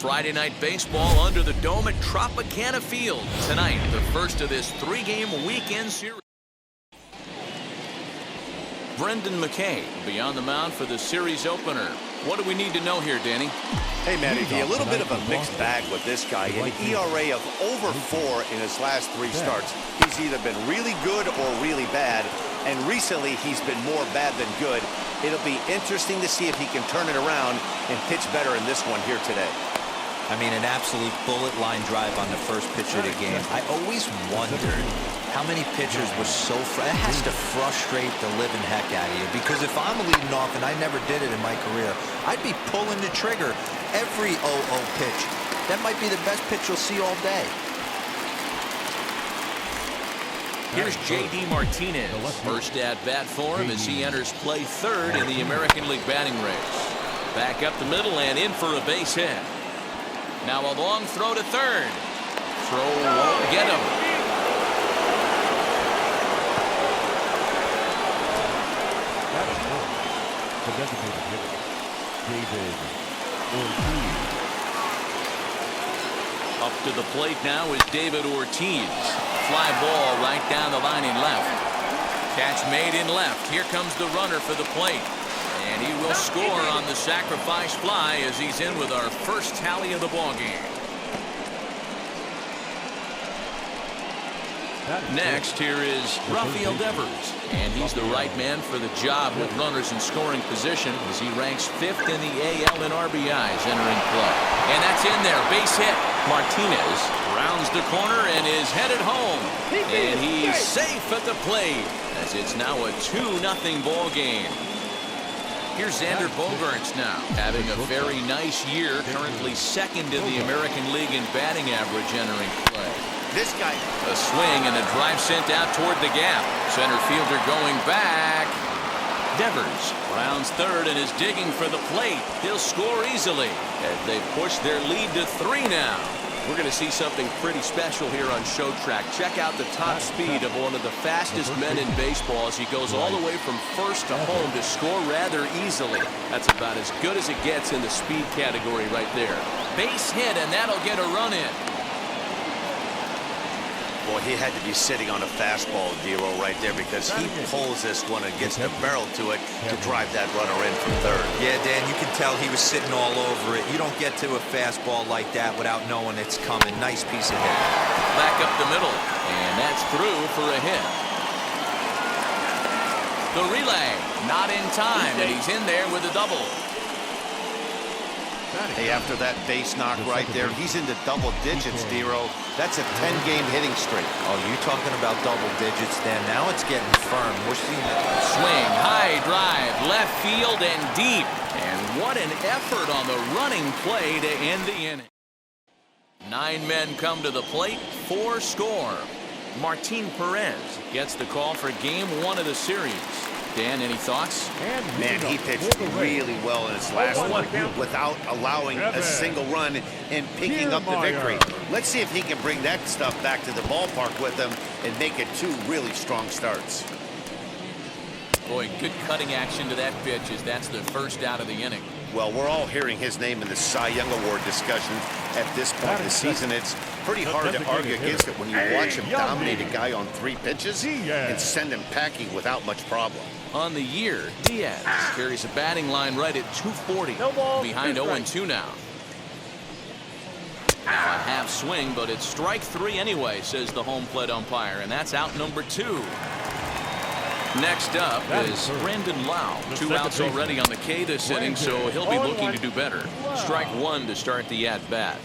Friday night baseball under the dome at Tropicana Field. Tonight, the first of this 3-game weekend series. Brendan McKay will be on the mound for the series opener. What do we need to know here, Danny? Hey, Matty, a little bit of a mixed bag with this guy. An ERA of over 4 in his last 3 starts. He's either been really good or really bad, and recently he's been more bad than good. It'll be interesting to see if he can turn it around and pitch better in this one here today. I mean, an absolute bullet line drive on the first pitch of the game. I always wondered how many pitchers were so it has to frustrate the living heck out of you, because if I'm leading off, and I never did it in my career, I'd be pulling the trigger every 0-0 pitch. That might be the best pitch you'll see all day. Here's J.D. Martinez. First at bat for him as he enters play third in the American League batting race. Back up the middle and in for a base hit. Now a long throw to third. Throw won't get him. The designated hitter, David Ortiz. Up to the plate now is David Ortiz. Fly ball right down the line in left. Catch made in left. Here comes the runner for the plate. And he will score on the sacrifice fly as he's in with our first tally of the ballgame. Next, here is Rafael Devers, and he's the right man for the job with runners in scoring position as he ranks 5th in the AL in RBIs entering play. And that's in there, base hit. Martinez rounds the corner and is headed home, and he's safe at the plate as it's now a 2-0 ball game. Here's Xander Bogaerts now, having a very nice year, currently 2nd in the American League in batting average entering play. This guy. A swing and a drive sent out toward the gap. Center fielder going back. Devers rounds third and is digging for the plate. He'll score easily as they push their lead to 3 now. We're going to see something pretty special here on Show Track. Check out the top speed of one of the fastest men in baseball as he goes all the way from first to home to score rather easily. That's about as good as it gets in the speed category right there. Base hit, and that'll get a run in. Boy, he had to be sitting on a fastball, Dero, right there, because he pulls this one and gets the barrel to it to drive that runner in from third. Yeah, Dan, you can tell he was sitting all over it. You don't get to a fastball like that without knowing it's coming. Nice piece of hit. Back up the middle, and that's through for a hit. The relay, not in time, and he's in there with a double. Hey, after that base knock right there, he's into double digits, Dero. That's a 10-game hitting streak. Oh, you talking about double digits, Dan? Now it's getting firm. We're seeing it. Swing, high drive, left field and deep. And what an effort on the running play to end the inning. 9 men come to the plate, 4 score. Martin Perez gets the call for game 1 of the series. Dan, any thoughts? Man, he pitched really well in his last one without allowing a single run and picking up the victory. Let's see if he can bring that stuff back to the ballpark with him and make it 2 really strong starts. Boy, good cutting action to that pitch as that's the first out of the inning. Well, we're all hearing his name in the Cy Young Award discussion at this point in the season. It's pretty hard to argue against it when you watch him dominate a guy on 3 pitches and send him packing without much problem. On the year, Diaz carries a batting line right at 240. Behind 0-2 now. Now a half swing, but it's strike 3 anyway, says the home plate umpire, and that's out number 2. Next up is Brandon Lau. 2 outs already on the K this inning, so he'll be looking to do better. Strike 1 to start the at-bat.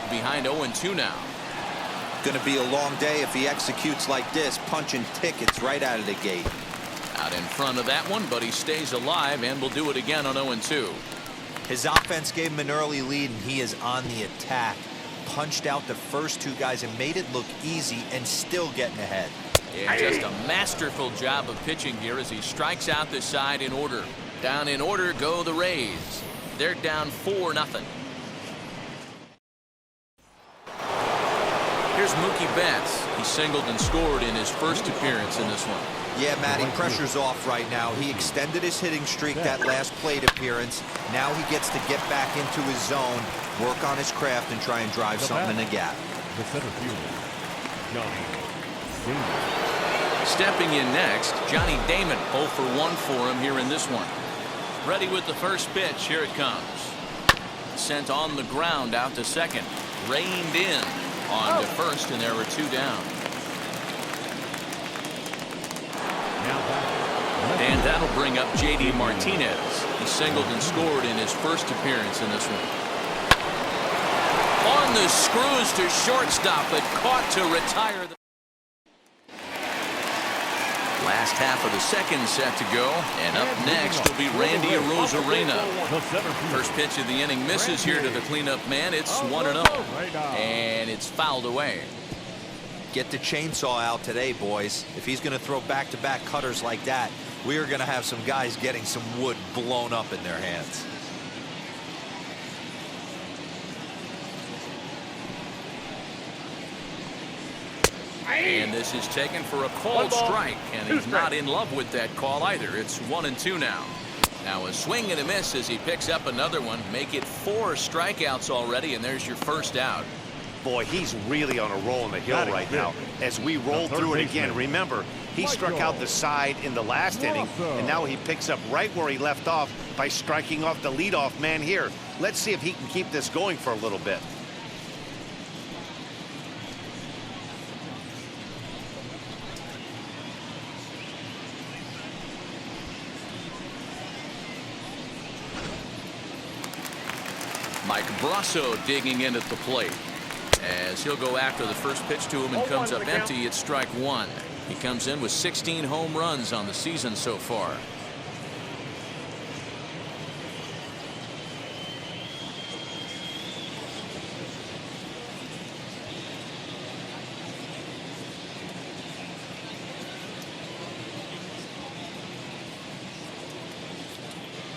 Behind 0-2 now. Going to be a long day if he executes like this, punching tickets right out of the gate. Out in front of that one, but he stays alive and will do it again on 0-2. His offense gave him an early lead, and he is on the attack. Punched out the first 2 guys and made it look easy and still getting ahead. Yeah, just a masterful job of pitching here as he strikes out the side in order. Down in order go the Rays. They're down 4-0. Here's Mookie Betts. He singled and scored in his first appearance in this one. Yeah, Matty, pressure's off right now. He extended his hitting streak that last plate appearance. Now he gets to get back into his zone, work on his craft, and try and drive something in the gap. The center fielder, Johnny Damon. Stepping in next, Johnny Damon. 0 for 1 for him here in this one. Ready with the first pitch. Here it comes. Sent on the ground out to second. Reined in on to first, and there were 2 down. And that'll bring up J.D. Martinez. He singled and scored in his first appearance in this one. On the screws to shortstop, but caught to retire. Last half of the second set to go, and up next will be Randy Arozarena. First pitch of the inning misses here to the cleanup man. It's 1-0, and it's fouled away. Get the chainsaw out today, boys. If he's going to throw back-to-back cutters like that, we are going to have some guys getting some wood blown up in their hands. And this is taken for a called strike, and he's not in love with that call either. It's 1-2 now. Now a swing and a miss as he picks up another one. Make it 4 strikeouts already, and there's your first out. Boy, he's really on a roll in the hill right now. As we roll through it again, remember, he struck out the side in the last inning, and now he picks up right where he left off by striking off the leadoff man here. Let's see if he can keep this going for a little bit. Mike Brasso digging in at the plate as he'll go after the first pitch to him and comes up empty. It's strike 1. He comes in with 16 home runs on the season so far.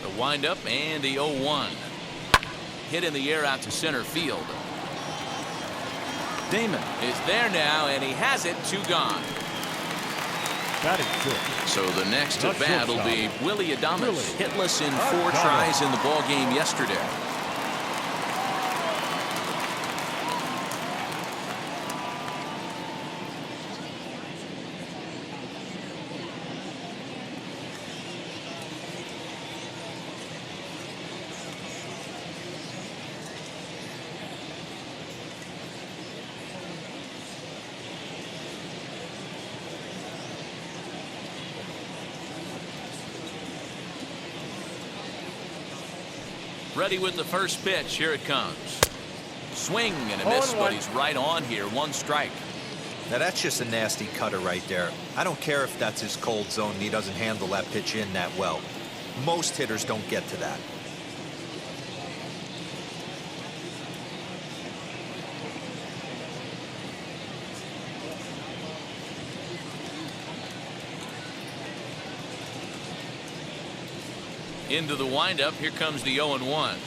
The windup and the 0-1. Hit in the air out to center field. Damon is there now, and he has it. 2 gone. So the next at bat will be Willie Adames, hitless in 4 tries in the ball game yesterday. Ready with the first pitch. Here it comes. Swing and a miss, but he's right on here. 1 strike. Now that's just a nasty cutter right there. I don't care if that's his cold zone and he doesn't handle that pitch in that well. Most hitters don't get to that. Into the windup. Here comes the 0-1.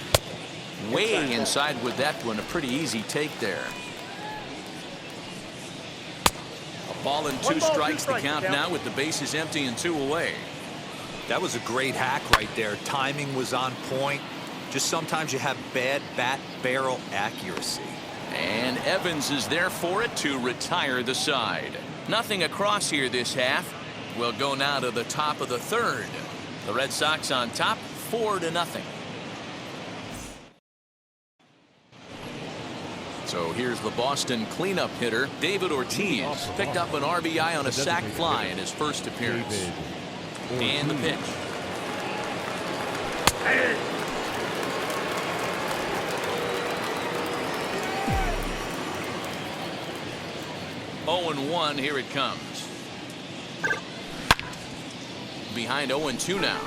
Way inside with that one. A pretty easy take there. A ball and 2 strikes the count now with the bases empty and 2 away. That was a great hack right there. Timing was on point. Just sometimes you have bad bat barrel accuracy. And Evans is there for it to retire the side. Nothing across here this half. We'll go now to the top of the 3rd. The Red Sox on top, 4-0. So here's the Boston cleanup hitter, David Ortiz. Picked up an RBI on a sac fly in his first appearance. And the pitch. Oh and 1, here it comes. Behind 0-2 now.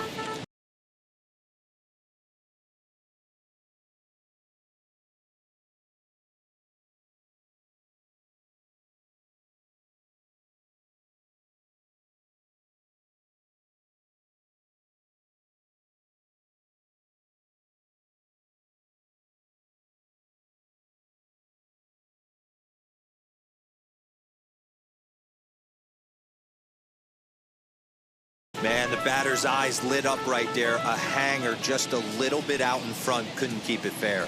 and the batter's eyes lit up right there. A hanger just a little bit out in front. Couldn't keep it fair.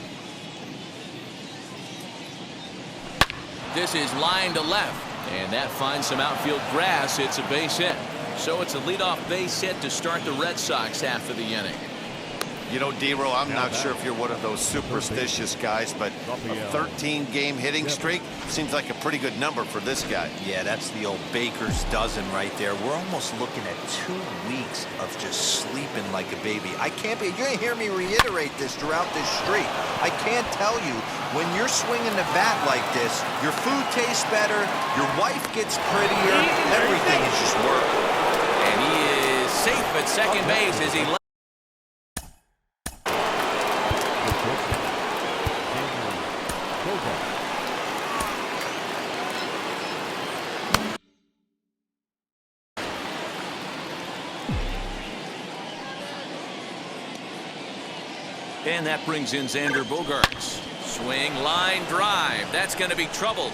This is line to left, and that finds some outfield grass. It's a base hit. So it's a leadoff base hit to start the Red Sox half of the inning. You know, D-Row, I'm not sure if you're one of those superstitious guys, but a 13-game hitting streak seems like a pretty good number for this guy. Yeah, that's the old baker's dozen right there. We're almost looking at 2 weeks of just sleeping like a baby. I can't be. You're going to hear me reiterate this throughout this streak. I can't tell you, when you're swinging the bat like this, your food tastes better, your wife gets prettier, everything is just work. And he is safe at second base as he and that brings in Xander Bogaerts. Swing, line drive. That's going to be trouble.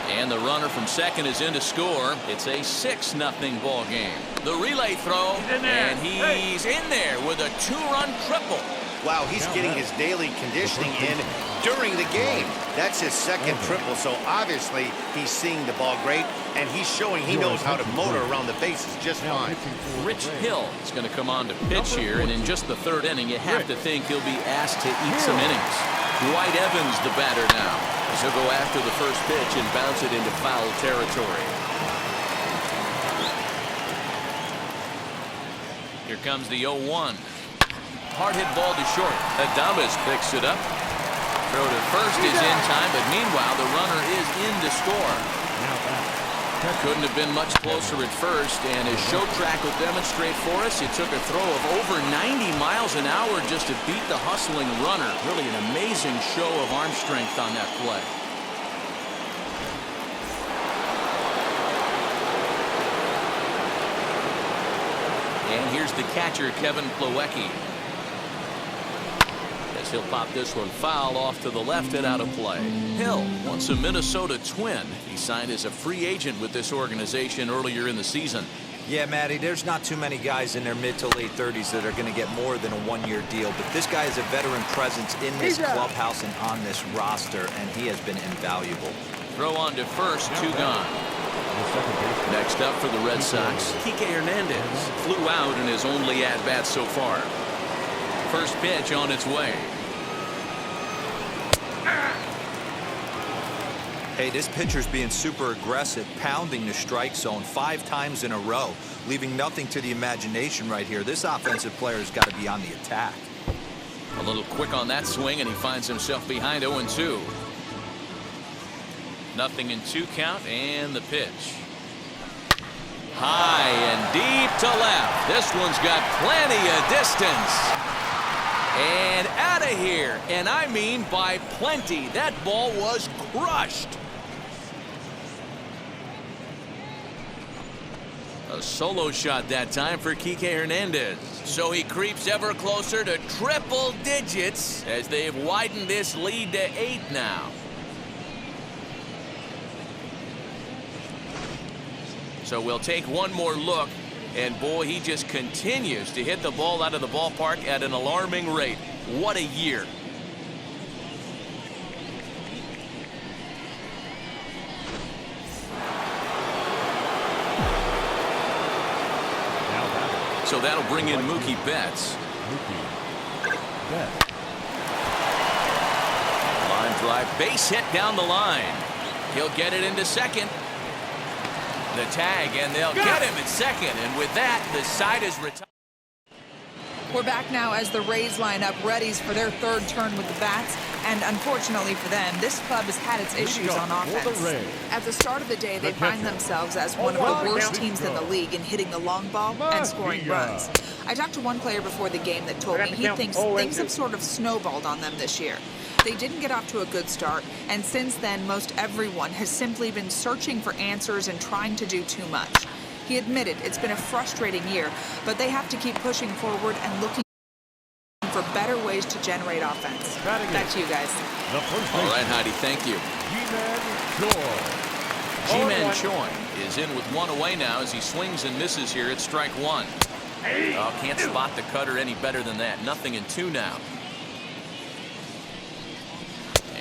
And the runner from second is in to score. It's a 6-0 ball game. The relay throw, and he's in there with a 2-run triple. Wow, he's getting his daily conditioning in during the game. That's his second triple, so obviously he's seeing the ball great, and he's showing he knows how to motor around the bases just fine. Rich Hill is going to come on to pitch here, and in just the 3rd inning, you have to think he'll be asked to eat some innings. Dwight Evans, the batter now. He'll go after the first pitch and bounce it into foul territory. Here comes the 0-1. Hard hit ball to short. Adames picks it up. Throw to first is in time, but meanwhile the runner is in to score. Couldn't have been much closer at first, and as show track will demonstrate for us, it took a throw of over 90 miles an hour just to beat the hustling runner. Really an amazing show of arm strength on that play. And here's the catcher, Kevin Plawecki. As he'll pop this one foul off to the left and out of play. Hill, once a Minnesota Twin. He signed as a free agent with this organization earlier in the season. Yeah, Matty, there's not too many guys in their mid to late 30s that are going to get more than a 1-year deal. But this guy is a veteran presence in this clubhouse and on this roster, and he has been invaluable. Throw on to first, 2 gone. Next up for the Red Sox, Kike Hernandez flew out in his only at-bat so far. First pitch on its way. Hey, this pitcher's being super aggressive, pounding the strike zone 5 times in a row, leaving nothing to the imagination right here. This offensive player's got to be on the attack. A little quick on that swing, and he finds himself behind 0-2. 0-2 count, and the pitch. High and deep to left. This one's got plenty of distance. And out of here. And I mean by plenty. That ball was crushed. A solo shot that time for Kike Hernandez. So he creeps ever closer to triple digits as they've widened this lead to 8 now. So we'll take one more look. And boy, he just continues to hit the ball out of the ballpark at an alarming rate. What a year. So that'll bring in Mookie Betts. Line drive, base hit down the line. He'll get it into second. The tag, and they'll get him at second. And with that, the side is retired. We're back now as the Rays line up readies for their 3rd turn with the bats. And unfortunately for them, this club has had its issues on offense. At the start of the day, they find themselves as one of the worst teams in the league in hitting the long ball and scoring runs. I talked to one player before the game that told me he thinks things have sort of snowballed on them this year. They didn't get off to a good start, and since then, most everyone has simply been searching for answers and trying to do too much. He admitted it's been a frustrating year, but they have to keep pushing forward and looking for better ways to generate offense. Back to you guys. All right, Heidi, thank you. G-Man Choi is in with one away now as he swings and misses here at strike one. Oh, can't spot the cutter any better than that. Nothing in two now.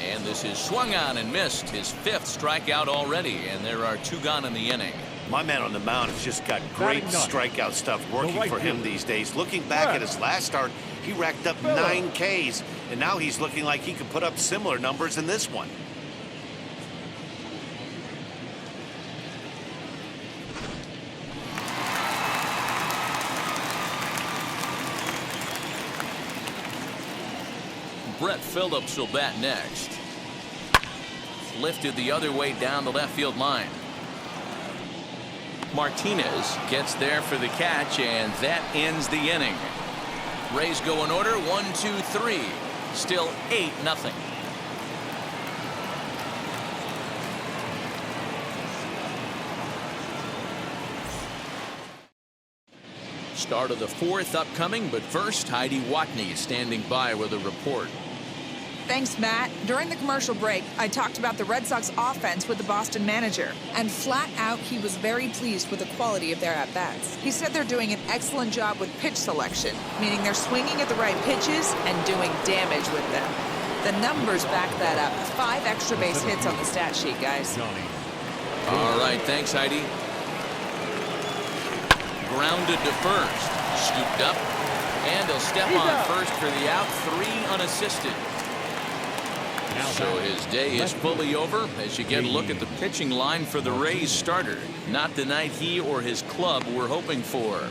And this is swung on and missed. His fifth strikeout already, and there are two gone in the inning. My man on the mound has just got great strikeout stuff working for him these days. Looking back at his last start, he racked up 9 Ks, and now he's looking like he could put up similar numbers in this one. Brett Phillips will bat next. Lifted the other way down the left field line. Martinez gets there for the catch, and that ends the inning. Rays go in order, 1, 2, 3. Still 8-0. Start of the fourth upcoming, but first, Heidi Watney standing by with a report. Thanks, Matt. During the commercial break, I talked about the Red Sox offense with the Boston manager, and flat out, he was very pleased with the quality of their at-bats. He said they're doing an excellent job with pitch selection, meaning they're swinging at the right pitches and doing damage with them. The numbers back that up. 5 extra base hits on the stat sheet, guys. All right, thanks, Heidi. Grounded to first. Scooped up, and he'll step on first for the out. 3 unassisted. So his day is fully over as you get a look at the pitching line for the Rays starter. Not the night he or his club were hoping for.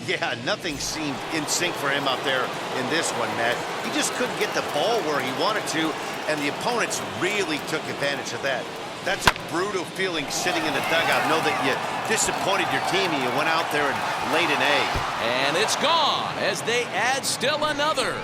Yeah, nothing seemed in sync for him out there in this one, Matt. He just couldn't get the ball where he wanted to, and the opponents really took advantage of that. That's a brutal feeling sitting in the dugout. Know that you disappointed your team and you went out there and laid an egg. And it's gone as they add still another.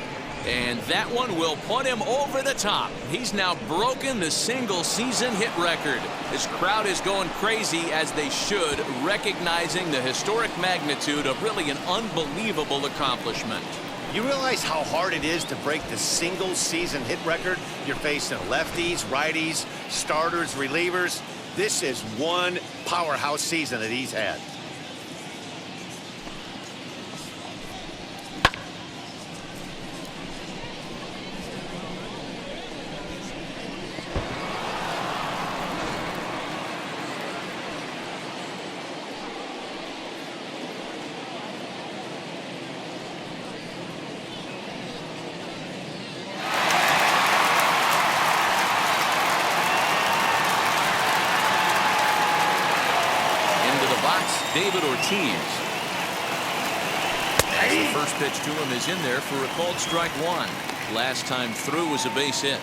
And that one will put him over the top. He's now broken the single-season hit record. This crowd is going crazy, as they should, recognizing the historic magnitude of really an unbelievable accomplishment. You realize how hard it is to break the single-season hit record? You're facing lefties, righties, starters, relievers. This is one powerhouse season that he's had. David Ortiz. As the first pitch to him is in there for a called strike one. Last time through was a base hit.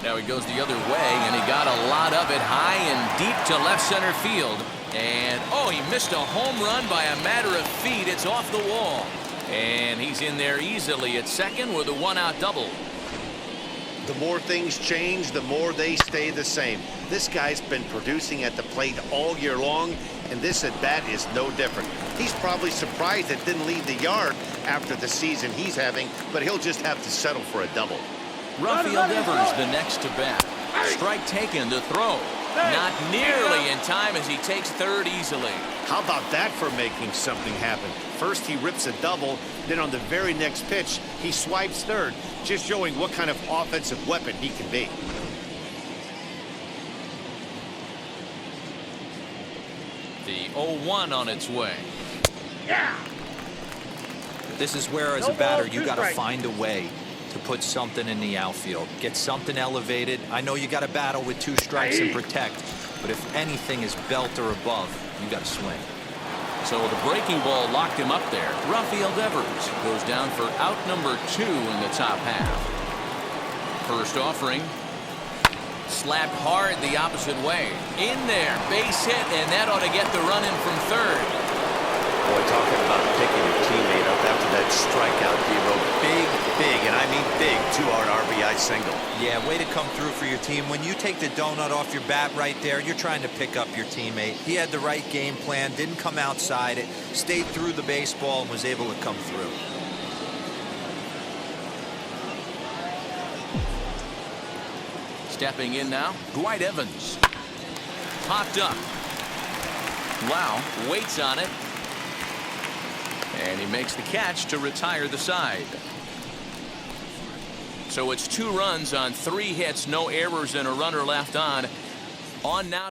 Now he goes the other way, and he got a lot of it high and deep to left center field. And, oh, he missed a home run by a matter of feet. It's off the wall. And he's in there easily at second with a one-out double. The more things change, the more they stay the same. This guy's been producing at the plate all year long, and this at-bat is no different. He's probably surprised it didn't leave the yard after the season he's having, but he'll just have to settle for a double. Rafael Devers the next to bat. Strike taken to throw. Not nearly in time as he takes third easily. How about that for making something happen? First he rips a double, then on the very next pitch he swipes third, just showing what kind of offensive weapon he can be. The 0-1 on its way. Yeah. This is where, as a batter, you got to find a way to put something in the outfield, get something elevated. I know you got to battle with 2 strikes and protect, but if anything is belt or above, you got to swing. So the breaking ball locked him up there. Rafael Devers goes down for out number 2 in the top half. First offering, slapped hard the opposite way. In there, base hit, and that ought to get the run in from third. Boy, talking about picking your teammate up after that strikeout, D-Row. Big, and I mean big, 2-hard RBI single. Yeah, way to come through for your team. When you take the donut off your bat right there, you're trying to pick up your teammate. He had the right game plan, didn't come outside it, stayed through the baseball, and was able to come through. Stepping in now, Dwight Evans. Popped up. Wow, waits on it. And he makes the catch to retire the side. So it's 2 runs on 3 hits, no errors, and a runner left on. On now.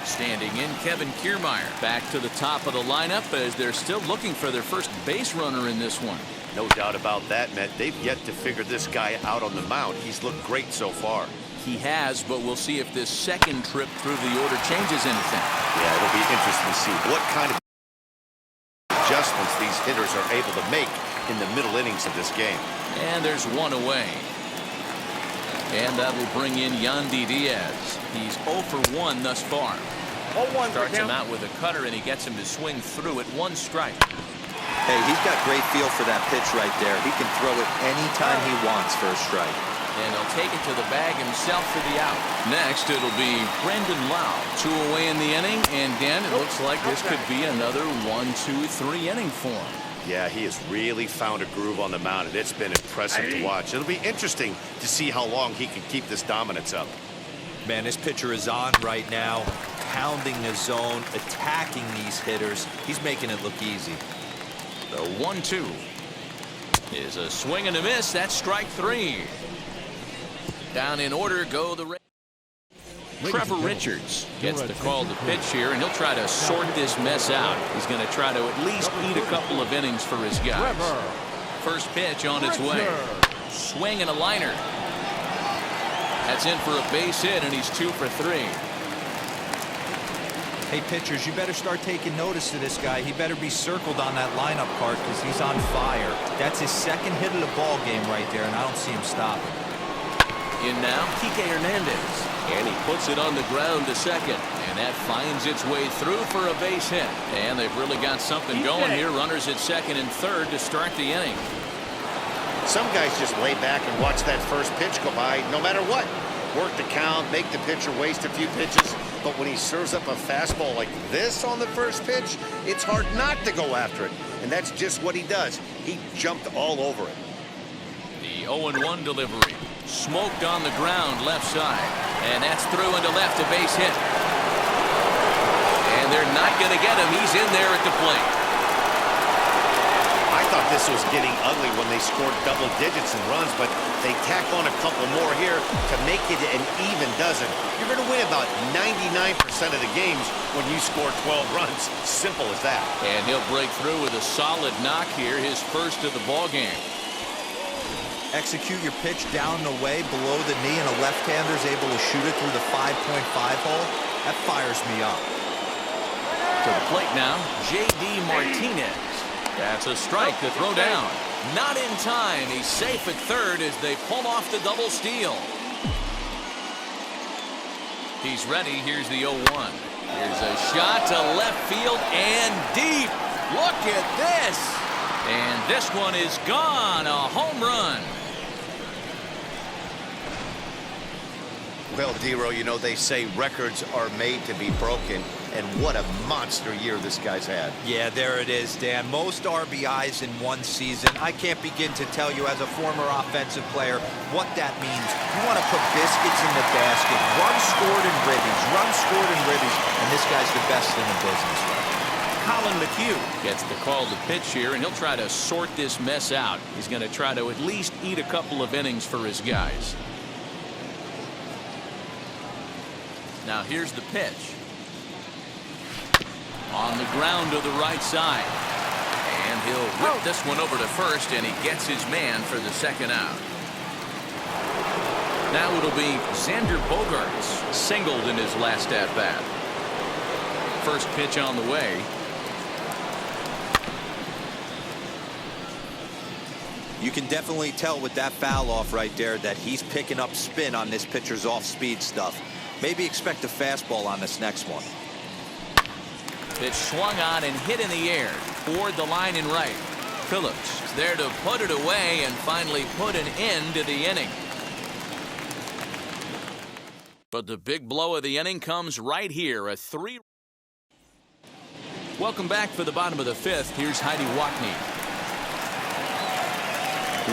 Standing in, Kevin Kiermaier. Back to the top of the lineup as they're still looking for their first base runner in this one. No doubt about that, Matt. They've yet to figure this guy out on the mound. He's looked great so far. He has, but we'll see if this second trip through the order changes anything. Yeah, it'll be interesting to see what kind of adjustments these hitters are able to make in the middle innings of this game. And there's 1 away. And that will bring in Yandy Diaz. He's 0 for 1 thus far. Starts him out with a cutter, and he gets him to swing through at 1 strike. Hey, he's got great feel for that pitch right there. He can throw it anytime he wants for a strike. And he'll take it to the bag himself for the out. Next, it'll be Brendan Lau. 2 away in the inning, and Dan, it looks like this could be another 1, 2, 3 inning for him. Yeah, he has really found a groove on the mound, and it's been impressive to watch. It'll be interesting to see how long he can keep this dominance up. Man, this pitcher is on right now, pounding the zone, attacking these hitters. He's making it look easy. The 1-2 is a swing and a miss. That's strike 3. Down in order go the Trevor Richards gets the call to pitch here, and he'll try to sort this mess out. He's going to try to at least eat a couple of innings for his guys. First pitch on its way. Swing and a liner. That's in for a base hit, and he's 2 for 3. Hey, pitchers, you better start taking notice of this guy. He better be circled on that lineup card because he's on fire. That's his second hit of the ball game right there, and I don't see him stopping. In now, Kike Hernandez. And he puts it on the ground to second. And that finds its way through for a base hit. And they've really got something going here. Runners at second and third to start the inning. Some guys just lay back and watch that first pitch go by no matter what. Work the count, make the pitcher waste a few pitches. But when he serves up a fastball like this on the first pitch, it's hard not to go after it. And that's just what he does. He jumped all over it. The 0-1 delivery. Smoked on the ground left side. And that's through into left, a base hit. And they're not going to get him. He's in there at the plate. I thought this was getting ugly when they scored double digits in runs, but they tack on a couple more here to make it an even dozen. You're going to win about 99% of the games when you score 12 runs. Simple as that. And he'll break through with a solid knock here, his first of the ball game. Execute your pitch down and away below the knee, and a left-hander is able to shoot it through the 5.5 hole. That fires me up. To the plate now, J.D. Martinez. That's a strike to throw down. Not in time. He's safe at third as they pull off the double steal. He's ready. Here's the 0-1. Here's a shot to left field and deep. Look at this. And this one is gone. A home run. Well, Dero, you know, they say records are made to be broken, and what a monster year this guy's had. Yeah, there it is, Dan. Most RBIs in one season. I can't begin to tell you as a former offensive player what that means. You want to put biscuits in the basket. Runs scored in ribbies. Runs scored in ribbies. And this guy's the best in the business. Colin McHugh gets the call to pitch here, and he'll try to sort this mess out. He's going to try to at least eat a couple of innings for his guys. Now here's the pitch. On the ground to the right side. And he'll whip this one over to first, and he gets his man for the second out. Now it'll be Xander Bogaerts, singled in his last at-bat. First pitch on the way. You can definitely tell with that foul off right there that he's picking up spin on this pitcher's off-speed stuff. Maybe expect a fastball on this next one. It's swung on and hit in the air. toward the line in right. Phillips is there to put it away and finally put an end to the inning. But the big blow of the inning comes right here, a 3. Welcome back for the bottom of the 5th. Here's Heidi Wackney.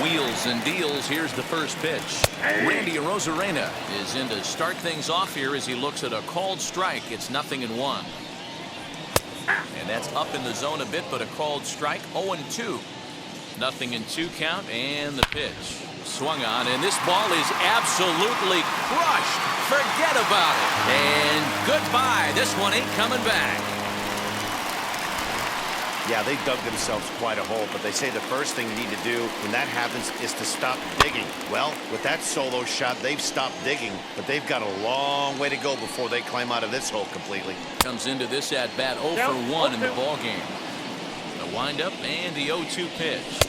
Wheels and deals. Here's the first pitch. Randy Arozarena is in to start things off here as he looks at a called strike. It's 0-1. And that's up in the zone a bit, but a called strike. 0-2. 0-2 count, and the pitch. Swung on, and this ball is absolutely crushed. Forget about it. And goodbye. This one ain't coming back. Yeah, they dug themselves quite a hole, but they say the first thing you need to do when that happens is to stop digging. Well, with that solo shot, they've stopped digging, but they've got a long way to go before they climb out of this hole completely. Comes into this at-bat 0-for-1 in the ballgame. The windup and the 0-2 pitch.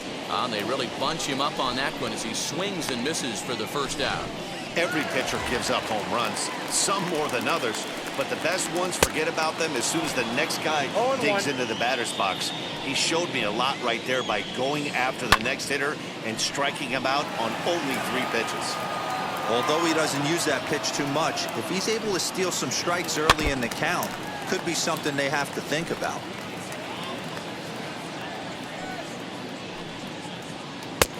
They really bunch him up on that one as he swings and misses for the first out. Every pitcher gives up home runs, some more than others, but the best ones forget about them as soon as the next guy digs into the batter's box. He showed me a lot right there by going after the next hitter and striking him out on only 3 pitches. Although he doesn't use that pitch too much, if he's able to steal some strikes early in the count, could be something they have to think about.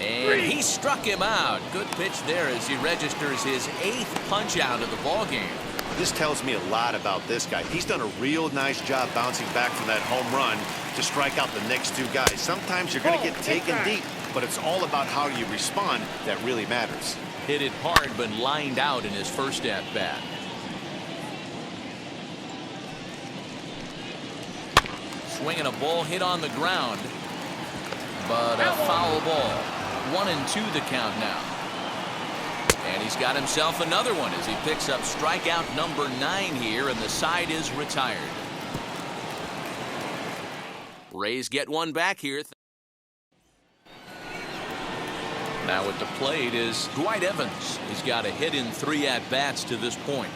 And he struck him out. Good pitch there as he registers his 8th punch out of the ballgame. This tells me a lot about this guy. He's done a real nice job bouncing back from that home run to strike out the next 2 guys. Sometimes you're going to get taken deep, but it's all about how you respond that really matters. Hit it hard, but lined out in his first at-bat. Swinging a ball hit on the ground, but a foul ball. 1-2 the count now. And he's got himself another one as he picks up strikeout number 9 here, and the side is retired. Rays get one back here. Now at the plate is Dwight Evans. He's got a hit in 3 at-bats to this point.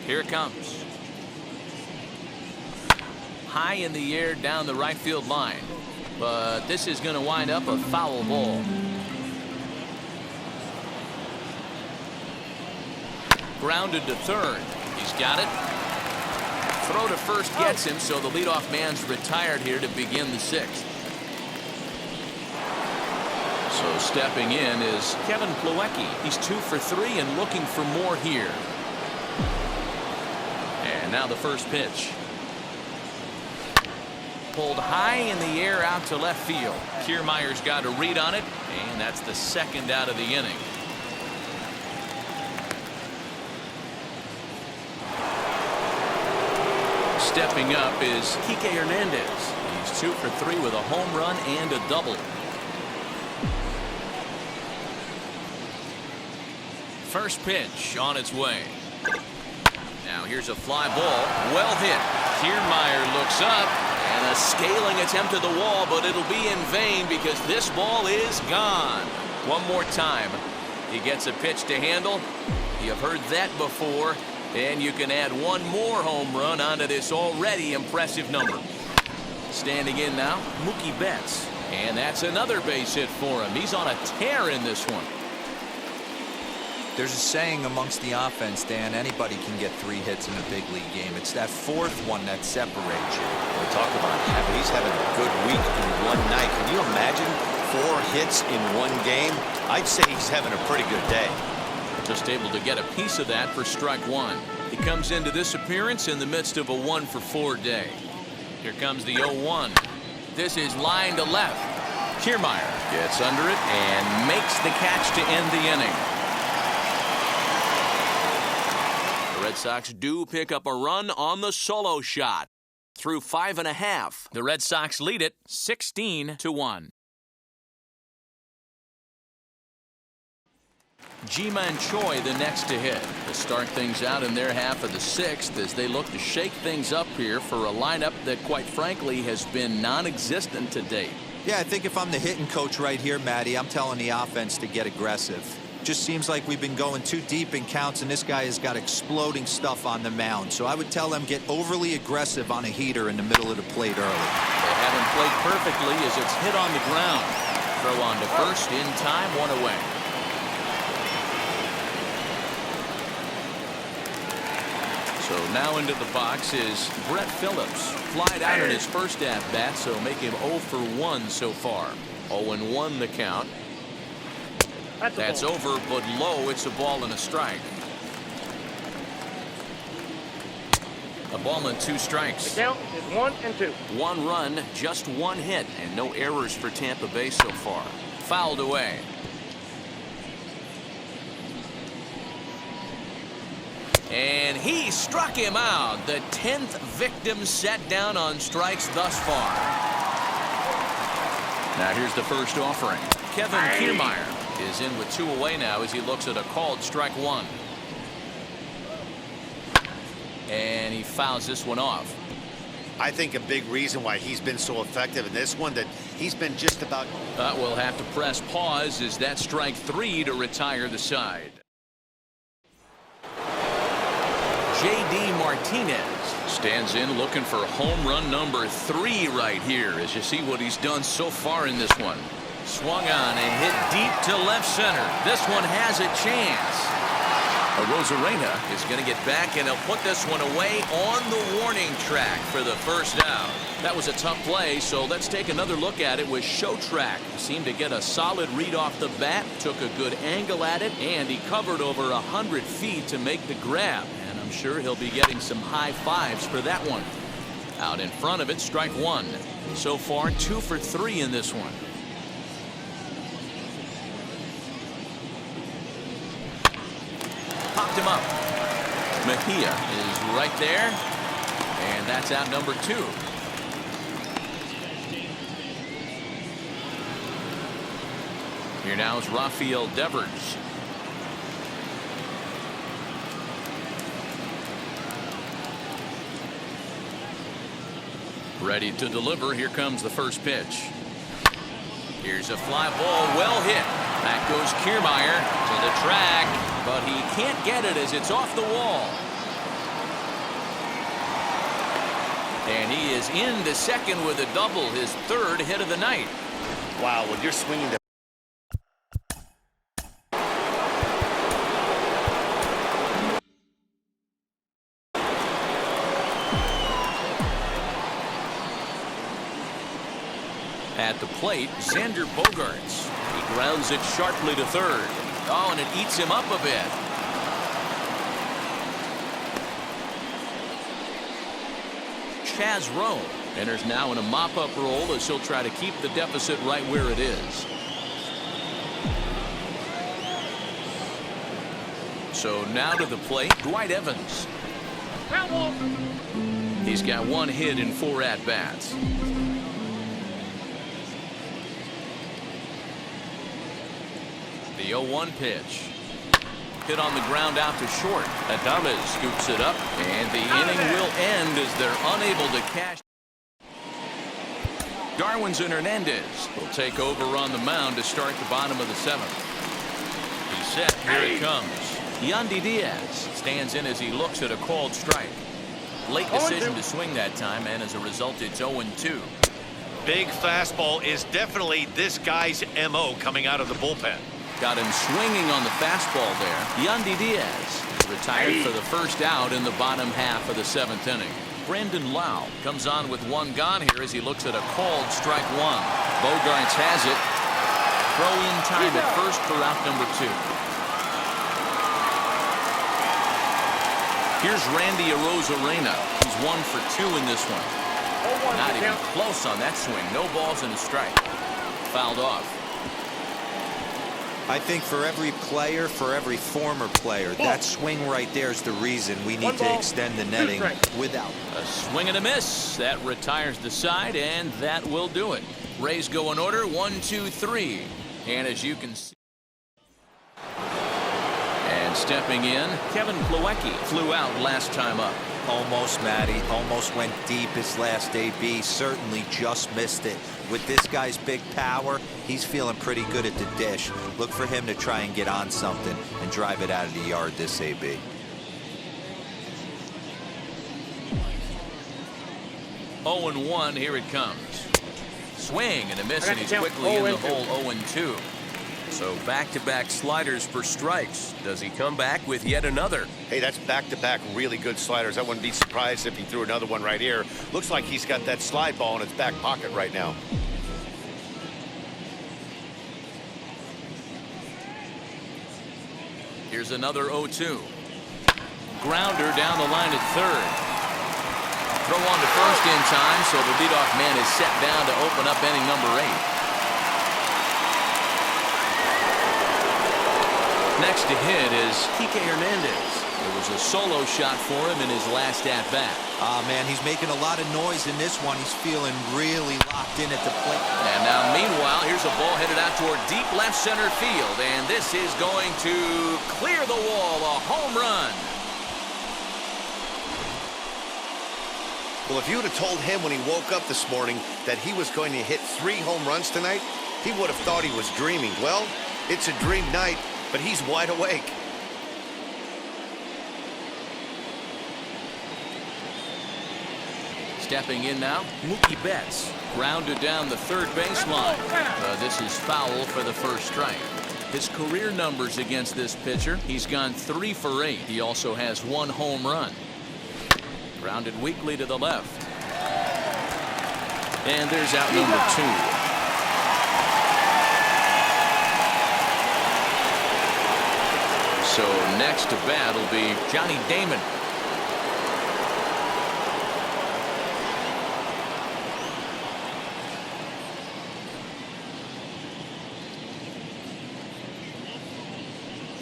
Here it comes. High in the air down the right field line. But this is going to wind up a foul ball. Grounded to third. He's got it. Throw to first gets him, so the leadoff man's retired here to begin the 6th. So stepping in is Kevin Plawecki. He's 2 for 3 and looking for more here. And now the first pitch. Pulled high in the air out to left field. Kiermaier's got a read on it, and that's the 2nd out of the inning. Stepping up is Kike Hernandez. He's 2 for 3 with a home run and a double. First pitch on its way. Now here's a fly ball. Well hit. Kiermaier looks up. And a scaling attempt at the wall, but it'll be in vain because this ball is gone. One more time. He gets a pitch to handle. You've heard that before. And you can add one more home run onto this already impressive number. Standing in now, Mookie Betts. And that's another base hit for him. He's on a tear in this one. There's a saying amongst the offense, Dan, anybody can get 3 hits in a big league game. It's that 4th one that separates you. We talk about having, he's having a good week in one night. Can you imagine 4 hits in one game? I'd say he's having a pretty good day. Just able to get a piece of that for strike 1. He comes into this appearance in the midst of a 1 for 4 day. Here comes the 0-1. This is line to left. Kiermaier gets under it and makes the catch to end the inning. The Red Sox do pick up a run on the solo shot. Through 5.5, the Red Sox lead it 16-1. Ji-Man Choi the next to hit to start things out in their half of the 6th as they look to shake things up here for a lineup that quite frankly has been non-existent to date. Yeah, I think if I'm the hitting coach right here, Matty, I'm telling the offense to get aggressive. just seems like we've been going too deep in counts, and this guy has got exploding stuff on the mound. So I would tell them get overly aggressive on a heater in the middle of the plate early. They haven't played perfectly as it's hit on the ground. Throw on to first in time, 1 away. So now into the box is Brett Phillips. Flied out in his first at-bat, so make him 0 for 1 so far. 0-1 the count. That's over, but low. It's a ball and a strike. A ball and 2 strikes. The count is 1 and 2. 1 run, just 1 hit, and no errors for Tampa Bay so far. Fouled away. And he struck him out. The 10th victim set down on strikes thus far. Now here's the first offering. Kevin Kiermaier is in with 2 away now as he looks at a called strike 1. And he fouls this one off. I think a big reason why he's been so effective in this one that he's been just about. We'll have to press pause as that strike 3 to retire the side. J.D. Martinez stands in looking for home run number 3 right here as you see what he's done so far in this one. Swung on and hit deep to left center. This one has a chance. Arozarena is going to get back, and he'll put this one away on the warning track for the first out. That was a tough play, so let's take another look at it with Show Track. He seemed to get a solid read off the bat, took a good angle at it, and he covered over 100 feet to make the grab. And I'm sure he'll be getting some high fives for that one. Out in front of it, strike 1. So far, 2 for 3 in this one. Popped him up. Mejia is right there, and that's out number 2. Here now is Rafael Devers. Ready to deliver. Here comes the first pitch. Here's a fly ball, well hit. Back goes Kiermaier to the track, but he can't get it as it's off the wall. And he is into second with a double, his 3rd hit of the night. Wow, when you're swinging the at the plate, Xander Bogaerts. He grounds it sharply to 3rd. Oh, and it eats him up a bit. Chaz Rowe enters now in a mop-up role as he'll try to keep the deficit right where it is. So now to the plate, Dwight Evans. He's got 1 hit in 4 at-bats. The 0-1 pitch. Hit on the ground out to short. Adames scoops it up, and the inning will end as they're unable to cash. Darwinzon Hernandez will take over on the mound to start the bottom of the 7th. He's set. Here it comes. Yandy Diaz stands in as he looks at a called strike. Late decision to swing that time, and as a result, it's 0-2. big fastball is definitely this guy's MO coming out of the bullpen. Got him swinging on the fastball there. Yandy Diaz retired for the first out in the bottom half of the 7th inning. Brandon Lau comes on with 1 gone here as he looks at a called strike 1. Bogaerts has it. Throw in time at first for out number 2. Here's Randy Arozarena. He's 1 for 2 in this one. Not even close on that swing. No balls and a strike. Fouled off. I think for every player, for every former player, that swing right there is the reason we need to extend the netting without. A swing and a miss. That retires the side, and that will do it. Rays go in order, 1, 2, 3. And as you can see. And stepping in, Kevin Plawecki flew out last time up. Almost, Matty. Almost went deep his last AB. Certainly just missed it. with this guy's big power, he's feeling pretty good at the dish. Look for him to try and get on something and drive it out of the yard this AB. Oh and 1, here it comes. Swing and a miss, and he's quickly in the hole. 0-2. So back-to-back sliders for strikes. Does he come back with yet another? Hey, that's back-to-back really good sliders. I wouldn't be surprised if he threw another one right here. Looks like he's got that slide ball in his back pocket right now. Here's another 0-2. Grounder down the line at third. Throw on to first in time, so the leadoff man is set down to open up inning number 8. Next to hit is Kike Hernandez. It was a solo shot for him in his last at-bat. Man, he's making a lot of noise in this one. He's feeling really locked in at the plate. And now, meanwhile, here's a ball headed out toward deep left center field, and this is going to clear the wall, a home run. Well, if you would have told him when he woke up this morning that he was going to hit 3 home runs tonight, he would have thought he was dreaming. Well, it's a dream night, but he's wide awake. Stepping in now, Mookie Betts. Grounded down the third baseline. This is foul for the first strike. His career numbers against this pitcher, he's gone 3 for 8. He also has 1 home run. Grounded weakly to the left. And there's out number 2. So next to bat will be Johnny Damon.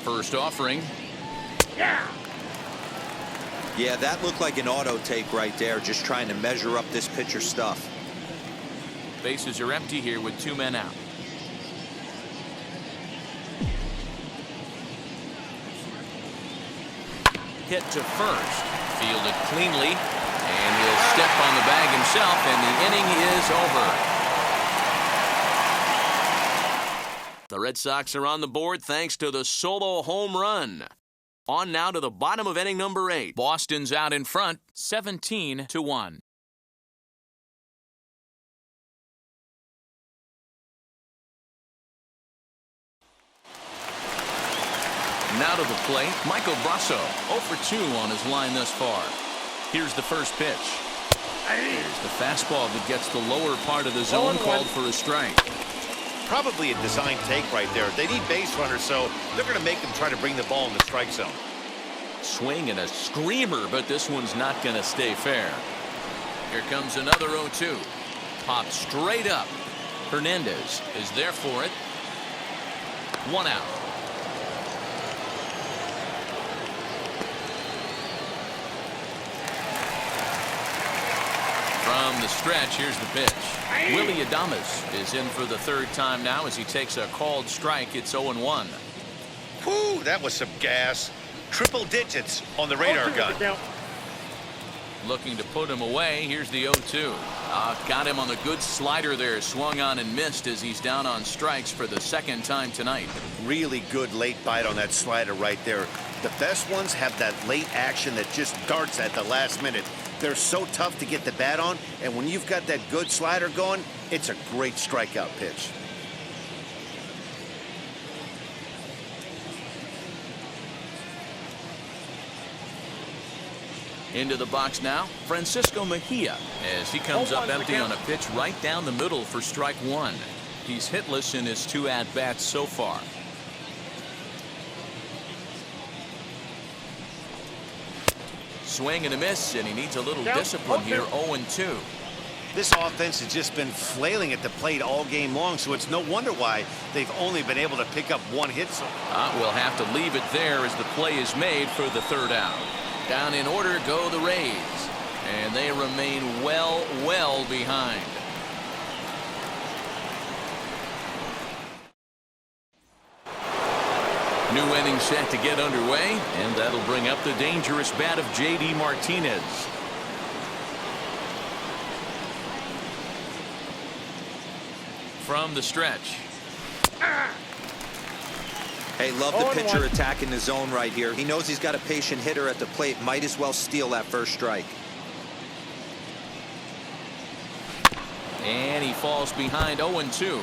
First offering. Yeah, that looked like an auto take right there, just trying to measure up this pitcher's stuff. Bases are empty here with 2 men out. Hit to first. Fielded cleanly. And he'll step on the bag himself, and the inning is over. The Red Sox are on the board thanks to the solo home run. On now to the bottom of inning number 8. Boston's out in front, 17-1. Now to the plate, Michael Brasso, 0 for 2 on his line thus far. Here's the first pitch. Here's the fastball that gets the lower part of the zone, called for a strike. Probably a design take right there. They need base runners, so they're going to make them try to bring the ball in the strike zone. Swing and a screamer, but this one's not going to stay fair. Here comes another 0-2. Popped straight up. Hernandez is there for it. 1 out. From the stretch, here's the pitch. Willie Adames is in for the 3rd time now as he takes a called strike. It's 0-1. Whew, that was some gas. Triple digits on the radar gun. Looking to put him away. Here's the 0-2. Got him on the good slider there. Swung on and missed as he's down on strikes for the 2nd time tonight. Really good late bite on that slider right there. The best ones have that late action that just darts at the last minute. They're so tough to get the bat on, and when you've got that good slider going, it's a great strikeout pitch. Into the box now, Francisco Mejia, as he comes up empty on a pitch right down the middle for strike 1. He's hitless in his 2 at-bats so far. Swing and a miss, and he needs a little discipline here. 0-2. This offense has just been flailing at the plate all game long, so it's no wonder why they've only been able to pick up 1 hit. We'll have to leave it there as the play is made for the 3rd out. Down in order go the Rays, and they remain well behind. New inning set to get underway, and that'll bring up the dangerous bat of J.D. Martinez. from the stretch. Hey, love the pitcher attacking the zone right here. He knows he's got a patient hitter at the plate. Might as well steal that first strike. And he falls behind 0-2.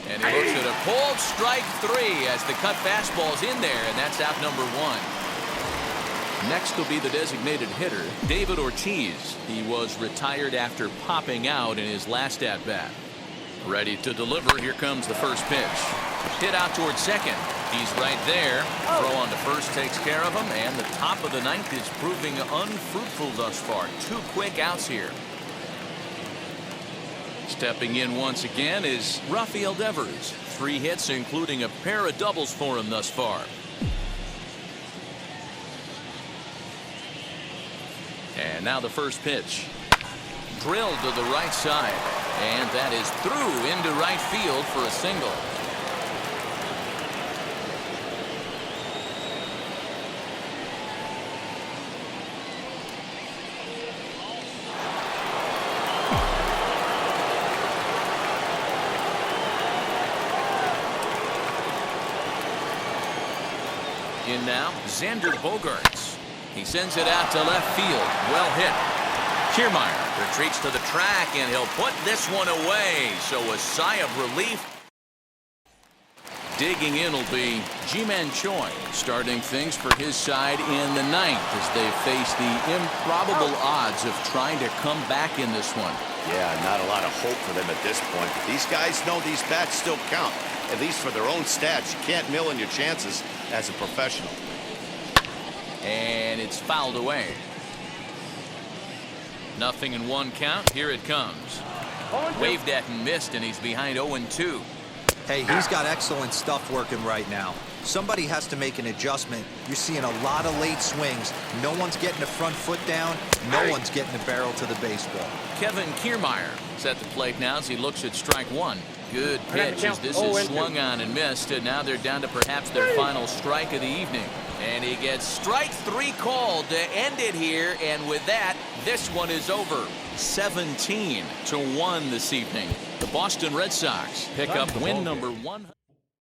And he looks at a cold strike 3 as the cut fastball's in there, and that's out number 1. Next will be the designated hitter, David Ortiz. He was retired after popping out in his last at-bat. Ready to deliver. Here comes the first pitch. Hit out towards second. He's right there. Throw on to first takes care of him, and the top of the ninth is proving unfruitful thus far. 2 quick outs here. Stepping in once again is Rafael Devers. 3 hits, including a pair of doubles for him thus far. And now the first pitch. Drilled to the right side. And that is through into right field for a single. In now, Xander Bogaerts. He sends it out to left field. Well hit. Kiermaier retreats to the track, and he'll put this one away. So a sigh of relief. Digging in will be Ji-Man Choi, starting things for his side in the ninth as they face the improbable odds of trying to come back in this one. Yeah, not a lot of hope for them at this point. But these guys know these bats still count, at least for their own stats. You can't mill in your chances as a professional. And it's fouled away. 0-1 count. Here it comes. Waved at and missed, and he's behind 0-2. Hey, he's got excellent stuff working right now. Somebody has to make an adjustment. You're seeing a lot of late swings. No one's getting the front foot down. No one's getting the barrel to the baseball. Kevin Kiermaier is at the plate now as he looks at strike 1. Good pitch as this is swung on and missed, and now they're down to perhaps their final strike of the evening. And he gets strike 3 called to end it here, and with that, this one is over. 17-1 this evening. The Boston Red Sox pick up win number 1.